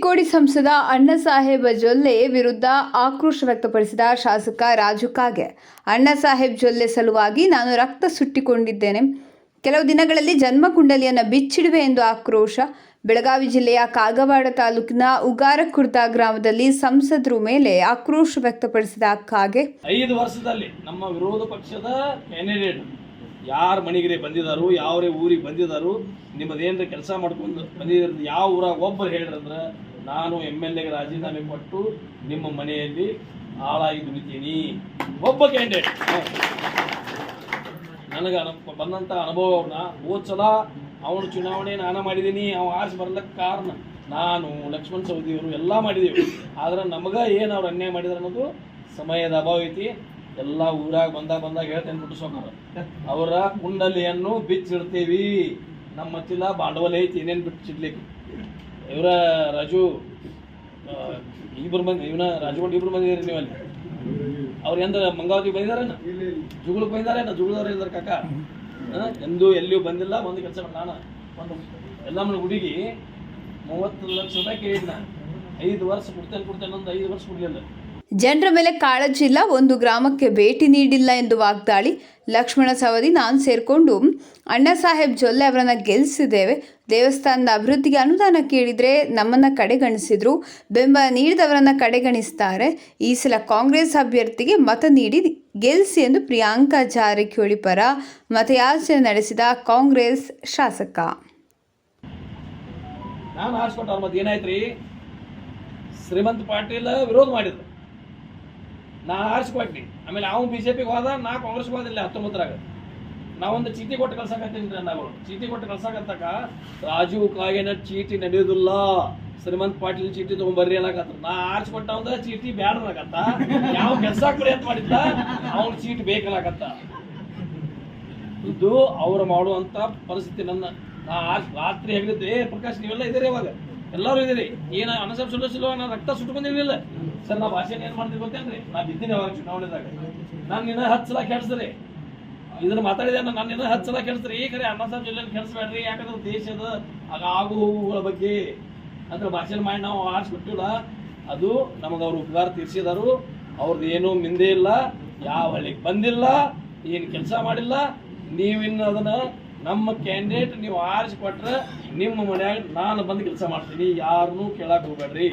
ಚಿಕ್ಕೋಡಿ ಸಂಸದ ಅಣ್ಣಾಸಾಹೇಬ ಜೊಲ್ಲೆ ವಿರುದ್ಧ ಆಕ್ರೋಶ ವ್ಯಕ್ತಪಡಿಸಿದ ಶಾಸಕ ರಾಜು ಕಾಗೆ. ಅಣ್ಣಾಸಾಹೇಬ್ ಜೊಲ್ಲೆ ಸಲುವಾಗಿ ನಾನು ರಕ್ತ ಸುಟ್ಟಿಕೊಂಡಿದ್ದೇನೆ. ಕೆಲವು ದಿನಗಳಲ್ಲಿ ಜನ್ಮಕುಂಡಲಿಯನ್ನು ಬಿಚ್ಚಿಡುವೆ ಎಂದು ಆಕ್ರೋಶ. ಬೆಳಗಾವಿ ಜಿಲ್ಲೆಯ ಕಾಗವಾಡ ತಾಲೂಕಿನ ಉಗಾರಖುರ್ದ ಗ್ರಾಮದಲ್ಲಿ ಸಂಸದರು ಮೇಲೆ ಆಕ್ರೋಶ ವ್ಯಕ್ತಪಡಿಸಿದ ಕಾಗೆ, 5 ವರ್ಷದಲ್ಲಿ ನಮ್ಮ ವಿರೋಧ ಪಕ್ಷದ ಕ್ಯಾಂಡಿಡೇಟ್ ಯಾರ ಮನೆಗೆ ಬಂದಿದ್ದಾರು, ಯಾವ ಊರಿಗೆ ಬಂದಿದ್ದಾರು, ನಿಮ್ಮದೇನ್ರ ಕೆಲಸ ಮಾಡ್ಕೊಂಡು ಬಂದಿದ್ದಾರೆ, ಯಾವ ಊರಾಗ ಒಬ್ಬರು ಹೇಳಿದ್ರಂದ್ರೆ ನಾನು MLA ಗೆ ರಾಜೀನಾಮೆ ಕೊಟ್ಟು ನಿಮ್ಮ ಮನೆಯಲ್ಲಿ ಆಳಾಗಿ ದುಡಿತೀನಿ. ಒಬ್ಬ ಕ್ಯಾಂಡಿಡೇಟ್ ನನಗೆ ಬಂದಂಥ ಅನುಭವನ ಹೋದ ಸಲ ಅವನು ಚುನಾವಣೆ ನಾನು ಮಾಡಿದ್ದೀನಿ, ಅವ ಆರಿಸಿ ಬರ್ಲಿಕ್ಕೆ ಕಾರಣ ನಾನು, ಲಕ್ಷ್ಮಣ್ ಸವದಿಯವರು ಎಲ್ಲ ಮಾಡಿದ್ದೀವಿ. ಆದ್ರೆ ನಮಗೆ ಏನು ಅವ್ರು ಅನ್ಯಾಯ ಮಾಡಿದ್ರು ಅನ್ನೋದು ಸಮಯದ ಅಭಾವ ಐತಿ. ಎಲ್ಲ ಊರಾಗ ಬಂದಾಗ ಹೇಳ್ತೇನೆ ಬಿಟ್ಟು ಸೋಕಾರ ಅವರ ಕುಂಡಲಿಯನ್ನು ಬಿಚ್ಚಿಡ್ತೀವಿ. ನಮ್ಮ ಮತ್ತಿಲ್ಲ ಬಾಂಡವಲ್ ಐತಿ, ಏನೇನು ಬಿಟ್ಟು ಚಿಡ್ಲಿಕ್ಕೆ. ಇವರ ರಾಜು ಇಬ್ಬರು ಮಂದಿ, ಇವನ ರಾಜುಗೊಂಡು ಇಬ್ಬರು ಬಂದಿದ್ದೀರಿ ನೀವು ಅಲ್ಲಿ. ಅವ್ರು ಎಂದ ಮಂಗಾವತಿಗೆ ಬಂದಿದ್ದಾರೇನ, ಜುಗುಳಕ್ಕೆ ಬಂದಿದ್ದಾರೇನ, ಜುಗುಳದವ್ರು ಇದ್ದಾರೆ ಕಾಕ. ಎಂದೂ ಎಲ್ಲಿಯೂ ಬಂದಿಲ್ಲ. ಒಂದು ಕೆಲಸ ನಾನು ಒಂದು ಎಲ್ಲಮ್ಮನ ಹುಡುಗಿ 30 ಲಕ್ಷ ರೂಪಾಯಿ ಕೇಳಿದ್ನ, 5 ವರ್ಷ ಕೊಡ್ತೇನೆ ಒಂದು 5 ವರ್ಷ ಕೊಡಲಿಲ್ಲ. ಜನರ ಮೇಲೆ ಕಾಳಜಿ ಇಲ್ಲ, ಒಂದು ಗ್ರಾಮಕ್ಕೆ ಭೇಟಿ ನೀಡಿಲ್ಲ ಎಂದು ವಾಗ್ದಾಳಿ. ಲಕ್ಷ್ಮಣ ಸವದಿ ನಾನು ಸೇರಿಕೊಂಡು ಅಣ್ಣಾಸಾಹೇಬ್ ಜೊಲ್ಲೆ ಅವರನ್ನು ಗೆಲ್ಲಿಸಿದ್ದೇವೆ. ದೇವಸ್ಥಾನದ ಅಭಿವೃದ್ಧಿಗೆ ಅನುದಾನ ಕೇಳಿದರೆ ನಮ್ಮನ್ನು ಕಡೆಗಣಿಸಿದ್ರು, ಬೆಂಬಲ ನೀಡಿದವರನ್ನು ಕಡೆಗಣಿಸ್ತಾರೆ. ಈ ಸಲ ಕಾಂಗ್ರೆಸ್ ಅಭ್ಯರ್ಥಿಗೆ ಮತ ನೀಡಿ ಗೆಲ್ಲಿಸಿ ಎಂದು ಪ್ರಿಯಾಂಕಾ ಜಾರಕಿಹೊಳಿ ಪರ ಮತಯಾಚನೆ ನಡೆಸಿದ ಕಾಂಗ್ರೆಸ್ ಶಾಸಕ. ನಾನು ಆರಿಸ್ಕೊಟ್ಟ ಮತ್ತೆ ಏನಾಯ್ತ್ರಿ, ಶ್ರೀಮಂತ ಪಾಟೀಲ್ ವಿರೋಧ ಮಾಡಿದ್ರು, ನಾ ಆರಿಸ್ಕೊಟ್ನಿ. ಆಮೇಲೆ ಅವ್ನು BJPಗೆ ಹೋದ, ನಾ ಕಾಂಗ್ರೆಸ್ಗೆ ಹೋದಿಲ್ಲ. 19ರಾಗ ನಾವೊಂದು ಚೀಟಿ ಕೊಟ್ಟು ಕಳ್ಸಕತ್ತೀನಿ. ನಾವು ಚೀಟಿ ಕೊಟ್ಟು ಕಳ್ಸಕತ್ತಕ ರಾಜು ಕಾಗೇನ ಚೀಟಿ ನಡೆಯೋದಿಲ್ಲ, ಶ್ರೀಮಂತ ಪಾಟೀಲ್ ಚೀಟಿ ತೊಗೊಂಬರ್ರಿ ಅನ್ನಕತ್ತ. ನಾ ಆರಿಸ್ಕೊಟ್ಟ ಒಂದು ಚೀಟಿ ಬ್ಯಾಡ ಅನ್ನಕತ್ತ. ಯಾವ ಕೆಲಸ ಕೊಡಿ ಅಂತ ಮಾಡಿದ್ದ ಅವ್ನ ಚೀಟಿ ಬೇಕನ್ನಕತ್ತ. ಇದು ಅವ್ರು ಮಾಡುವಂತ ಪರಿಸ್ಥಿತಿ. ನಾ ರಾತ್ರಿ ಹೇಳಿದ್ದೆ, ಪ್ರಕಾಶ್ ನೀವೆಲ್ಲ ಇದ್ದೀರಿ, ಇವಾಗ ಎಲ್ಲರೂ ಇದ್ದೀರಿ. ಏನು ಅನಸಬ್ ಸುಳ್ಳು ನಾನು ರಕ್ತ ಸುಟ್ಟು ಬಂದಿರಲಿಲ್ಲ ಸರ್. ನಾ ಭಾಷಣ ಏನು ಮಾಡ್ತೀವಿ ಗೊತ್ತೇನ್ರಿ, ನಾ ಬಿದ್ದೀನಿ ಅವಾಗ ಚುನಾವಣೆದಾಗ. ನಾನು ನಿನ್ನ 10 ಸಲ ಕೆಡಿಸ್ರಿ, ಇದನ್ನ ಮಾತಾಡಿದೆ, ನಾನು ನಿನ್ನ 10 ಸಲ ಕೆಡಿಸ್ರಿ. ಈ ಕರೆ ಅಣ್ಣಾಸಾಹೇಬ್ ಜೊಲ್ಲೆನ ಕೆಡಿಸ್ಬೇಡ್ರಿ, ಯಾಕಂದ್ರೆ ದೇಶದ ಆಗು ಹೋಗುಗಳ ಬಗ್ಗೆ ಅಂತ ಭಾಷಣ ಮಾಡಿ ನಾವು ಆರಿಸ್ಬಿಟ್ಟಿಲ್ಲ. ಅದು ನಮಗೆ ಅವ್ರು ಉಪಕಾರ ತೀರಿಸಿದಾರು. ಅವ್ರದ್ದು ಏನೂ ಮಿಂದೆ ಇಲ್ಲ, ಯಾವ ಹಳ್ಳಿಗೆ ಬಂದಿಲ್ಲ, ಏನು ಕೆಲಸ ಮಾಡಿಲ್ಲ. ನೀವಿನ್ನು ಅದನ್ನ ನಮ್ಮ ಕ್ಯಾಂಡಿಡೇಟ್ ನೀವು ಆರಿಸಿಕೊಟ್ರೆ ನಿಮ್ಮ ಮನ್ಯಾಗ ನಾನು ಬಂದು ಕೆಲಸ ಮಾಡ್ತೀನಿ. ಯಾರನ್ನೂ ಕೇಳಕ್ಕೆ ಹೋಗ್ಬೇಡ್ರಿ.